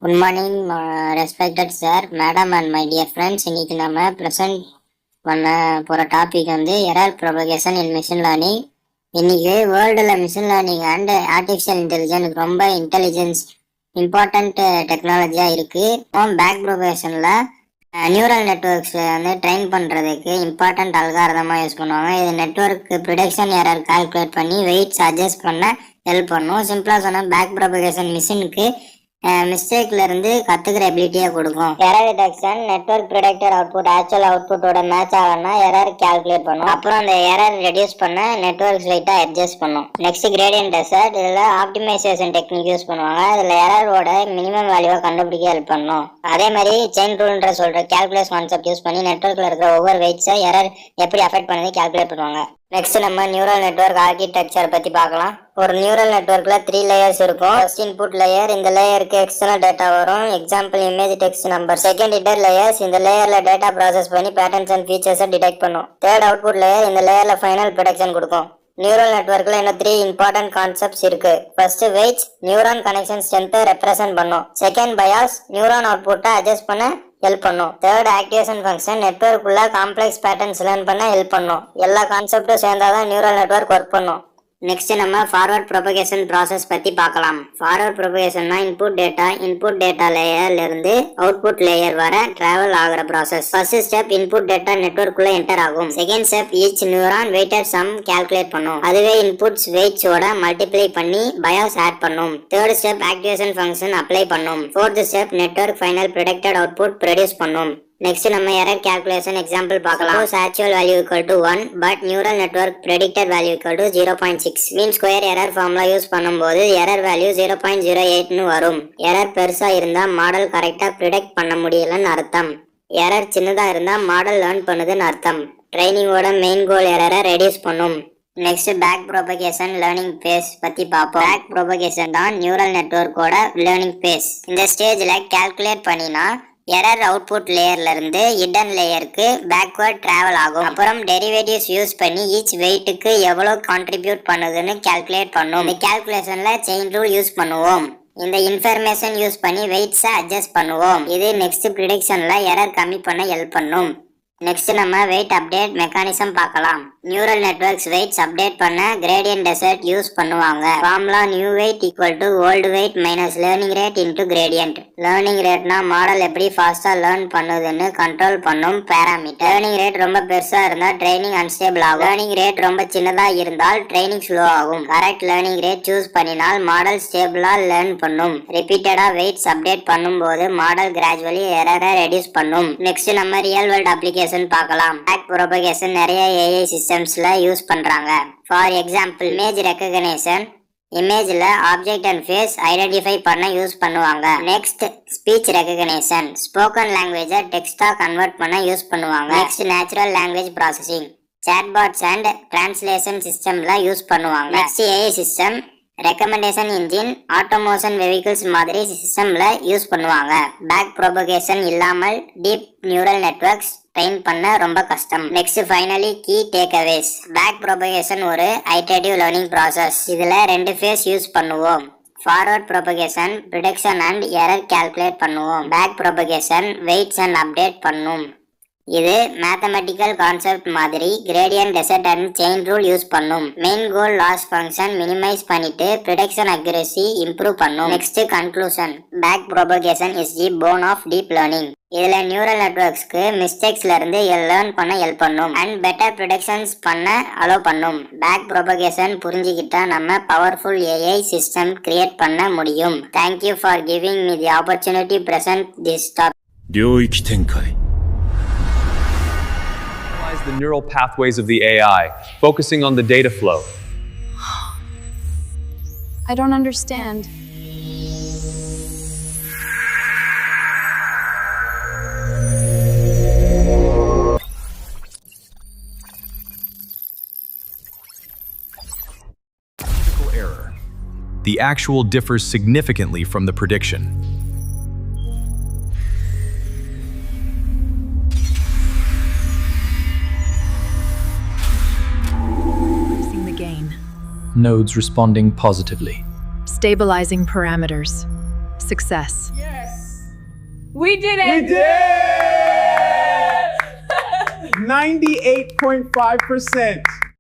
Good morning respected sir, madam and my dear friends. இன்னைக்கு நம்ம present பண்ண போகிற டாபிக் வந்து எரர் ப்ரொபகேஷன் இன் மிஷின் லேர்னிங். இன்னைக்கு வேர்ல்டில் machine learning and artificial intelligence ரொம்ப இன்டெலிஜென்ஸ் இம்பார்ட்டண்ட் டெக்னாலஜியாக இருக்குது. பேக் ப்ரொபகேஷனில் நியூரல் நெட்ஒர்க்ஸில் வந்து ட்ரெயின் பண்ணுறதுக்கு இம்பார்ட்டண்ட் அல்காரதமாக யூஸ் பண்ணுவாங்க. இது நெட்ஒர்க் ப்ரிடிக்ஷன் எரர் கால்குலேட் பண்ணி வெயிட்ஸ் அட்ஜஸ்ட் பண்ண ஹெல்ப் பண்ணும். சிம்பிளாக சொன்னால் பேக் ப்ரொபகேஷன் மிஷினுக்கு மிஸ்டேக்ல இருந்து கத்துக்கிற எபிலிட்டியா கொடுக்கும். Error detection, network predictor output actual அவுட்புட்டோட மேட்ச் ஆகணும்னா எரர் கால்குலேட் பண்ணும். அப்புறம் அந்த எரர் ரெடியூஸ் பண்ண நெட்வொர்க் லைட்டா அட்ஜஸ்ட் பண்ணும். நெக்ஸ்ட் கிரேடியன்ட் டெசர்ட், இதுல ஆப்டிமைசேஷன் டெக்னிக் யூஸ் பண்ணுவாங்க. இதுல எரரோட மினிமம் வேல்யூவை கண்டுபிடிக்க ஹெல்ப் பண்ணும். அதே மாதிரி செயின் ரூல்ன்ற சொல்ற கால்குலேஷன் கான்செப்ட் யூஸ் பண்ணி நெட்வொர்க்ல இருக்கிற ஒவ்வொரு வெயிட்ஸை எரர் எப்படி அஃபெக்ட் பண்ணி கால்குலேட் பண்ணுவாங்க. நெக்ஸ்ட் நம்ம நியூரல் நெட்வொர்க் ஆர்கிடெக்சர் பத்தி பார்க்கலாம். ஒரு நியூரல் நெட்வொர்க்ல 3 லேயர்ஸ் இருக்கும். ஃபர்ஸ்ட் இன்புட் லேயர், இந்த லேயருக்கு எக்ஸ்டர்னல் டேட்டா வரும். Example image, text, number. Second iter layers, இந்த லேயர்ல டேட்டா ப்ராசஸ் பண்ணி பேட்டர்ன்ஸ் அண்ட் ஃபீச்சர்ஸை டிடெக்ட் பண்ணும். தேர்ட் அவுட்புட் லேயர், இந்த லேயர்ல ஃபைனல் ப்ரொடக்ஷன் கொடுக்கும். நியூரல் நெட்வொர்க்ல இன்னும் 3 இம்பார்ட்டன்ட் கான்செப்ட்ஸ் இருக்கு. ஃபர்ஸ்ட் வெயிட்ஸ், நியூரான் கனெக்ஷன் ஸ்ட்ரென்த்தை ரெப்ரசென்ட் பண்ணும். செகண்ட் பயாஸ், நியூரான் அவுட்புட்டை அட்ஜஸ்ட் பண்ண ஹெல்ப் பண்ணும். தேர்ட் ஆக்டிவேஷன் ஃபங்க்ஷன், நெட்வொர்க் உள்ள காம்ப்ளெக்ஸ் பேட்டர்ன்ஸ் லேர்ன் பண்ண ஹெல்ப் பண்ணும். எல்லா கான்செப்டும் சேர்ந்தாதான் நியூரல் நெட்வொர்க் ஒர்க் பண்ணும். நெக்ஸ்ட் நம்ம ஃபார்வர்ட் ப்ரொபகேஷன் ப்ராசஸ் பத்தி பார்க்கலாம். ஃபார்வர்ட் ப்ரொபகேஷன்னா இன்புட் டேட்டா லேயர்ல இருந்து அவுட்புட் லேயர் வர டிராவல் ஆகிற process. First step, input data நெட்வொர்க்குள்ள என்டர் ஆகும். Second step, each neuron weighted sum calculate பண்ணும். அதுவே இன்புட்ஸ் வெயிட்ஸோட மல்டிப்ளை பண்ணி பயாஸ் ஆட் பண்ணும். Third step, activation function apply பண்ணும். Fourth step, network final predicted output produce பண்ணும். நெக்ஸ்ட் நம்ம எரர் கால்குலேஷன் எக்ஸாம்பிள் பார்க்கலாம். Suppose actual value equal to 1 but neural network predicted value equal to 0.6. Mean square error formula use பண்ணும்போது error value 0.08ன்னு வரும். Error பெருசா இருந்தா model கரெக்டா predict பண்ண முடியலன்னு அர்த்தம். எரர் சின்னதா இருந்தா மாடல் லேர்ன் பண்ணுதுன்னு அர்த்தம். ட்ரைனிங்கோட மெயின் கோல் எரரை ரெடியூஸ் பண்ணும். Next back propagation learning phase பத்தி பார்ப்போம். பேக் ப்ரொபகேஷன் தான் நியூரல் நெட்வொர்க்கோட லேர்னிங் பேஸ். இந்த ஸ்டேஜ்ல கால்குலேட் பண்ணினா எரர் அவுட்புட் லேயர்ல இருந்து ஹிடன் லேயருக்கு பேக்வர்ட் டிராவல் ஆகும். அப்புறம் டெரிவேட்டிவ்ஸ் யூஸ் பண்ணி ஈச் வெயிட்டுக்கு எவ்வளவு கான்ட்ரிபியூட் பண்ணுதுன்னு கால்குலேட் பண்ணும். இந்த கால்குலேஷன்ல செயின் ரூல் யூஸ் பண்ணுவோம். இந்த இன்ஃபர்மேஷன் யூஸ் பண்ணி வெயிட்ஸை அட்ஜஸ்ட் பண்ணுவோம். இது நெக்ஸ்ட் ப்ரிடிக்ஷன்ல எரர் கம்மி பண்ண ஹெல்ப் பண்ணும். நெக்ஸ்ட் நம்ம வெயிட் அப்டேட் மெக்கானிசம் பார்க்கலாம். நியூரல் நெட்வொர்க்ஸ் வெயிட்ஸ் அப்டேட் பண்ண கிரேடியன்ட் டெசர்ட் யூஸ் பண்ணுவாங்க. Formula new weight equal to old weight minus learning rate into gradient. Learning ரேட்னா மாடல் எப்படி ஃபாஸ்டா லேர்ன் பண்ணுதுன்னு கண்ட்ரோல் பண்ணும் பேராமீட்டர். லேர்னிங் ரேட் ரொம்ப பெருசா இருந்தா ட்ரைனிங் அன்ஸ்டேபிள் ஆகும். லேர்னிங் ரேட் ரொம்ப சின்னதா இருந்தால் ட்ரைனிங் ஸ்லோ ஆகும். கரெக்ட் லேர்னிங் ரேட் சூஸ் பண்ணினால் மாடல் ஸ்டேபிளா லேர்ன் பண்ணும். ரிப்பீட்டடா வெயிட்ஸ் அப்டேட் பண்ணும்போது மாடல் கிராஜுவலி எரரை ரெடியூஸ் பண்ணும். நெக்ஸ்ட் நம்ம ரியல் வேர்ல்ட் அப்ளிகேஷன் பார்க்கலாம். பேக் ப்ரொபகேஷன் நிறைய ஏஐ சிஸ்டம்ஸ்ல யூஸ் பண்றாங்க. ஃபார் எக்ஸாம்பிள் இமேஜ் ரெகக்னிஷன், இமேஜ்ல ஆப்ஜெக்ட் அண்ட் ஃபேஸ் ஐடென்டிஃபை பண்ண யூஸ் பண்ணுவாங்க. நெக்ஸ்ட் ஸ்பீச் ரெகக்னிஷன், ஸ்போக்கன் லாங்குவேஜை டெக்ஸ்டா கன்வெர்ட் பண்ண யூஸ் பண்ணுவாங்க. Next natural language processing, chatbots and translation சிஸ்டம்ல யூஸ் பண்ணுவாங்க. Next AI system, recommendation engine, automation vehicles மாதிரி சிஸ்டம்ல யூஸ் பண்ணுவாங்க. பேக் ப்ரொபகேஷன் இல்லாமல் டீப் நியூரல் நெட்வொர்க்ஸ் ட்ரெயின் பண்ண ரொம்ப கஷ்டம். Next finally key takeaways. Back propagation ஒரு ஐட்டரேட்டிவ் லேர்னிங் ப்ராசஸ். இதுல 2 ஃபேஸ் யூஸ் பண்ணுவோம். Forward propagation prediction and error calculate பண்ணுவோம். Back propagation weights and update பண்ணும். இது மேத்தமெட்டிக்கல் கான்செப்ட் மாதிரி gradient descent and chain rule use பண்ணும். மெயின் கோல் loss function minimize பண்ணிட்டு prediction accuracy improve பண்ணும். Next conclusion, back propagation is the bone of deep learning. இதுல neural நெட்வொர்க்ஸ்க்கு மிஸ்டேக்ஸ்ல இருந்து லேர்ன் பண்ண ஹெல்ப் பண்ணும் அண்ட் பெட்டர் ப்ரிடிக்ஷன்ஸ் பண்ண அலோ பண்ணும். பேக் ப்ரொபகேஷன் புரிஞ்சுக்கிட்டா நம்ம பவர்ஃபுல் ஏஐ சிஸ்டம் கிரியேட் பண்ண முடியும். Thank you for giving me the opportunity present this topic. 領域展開 The neural pathways of the AI, focusing on the data flow. I don't understand. error. The actual differs significantly from the prediction. Nodes responding positively. Stabilizing parameters. Success. Yes! We did We it! did! 98.5%.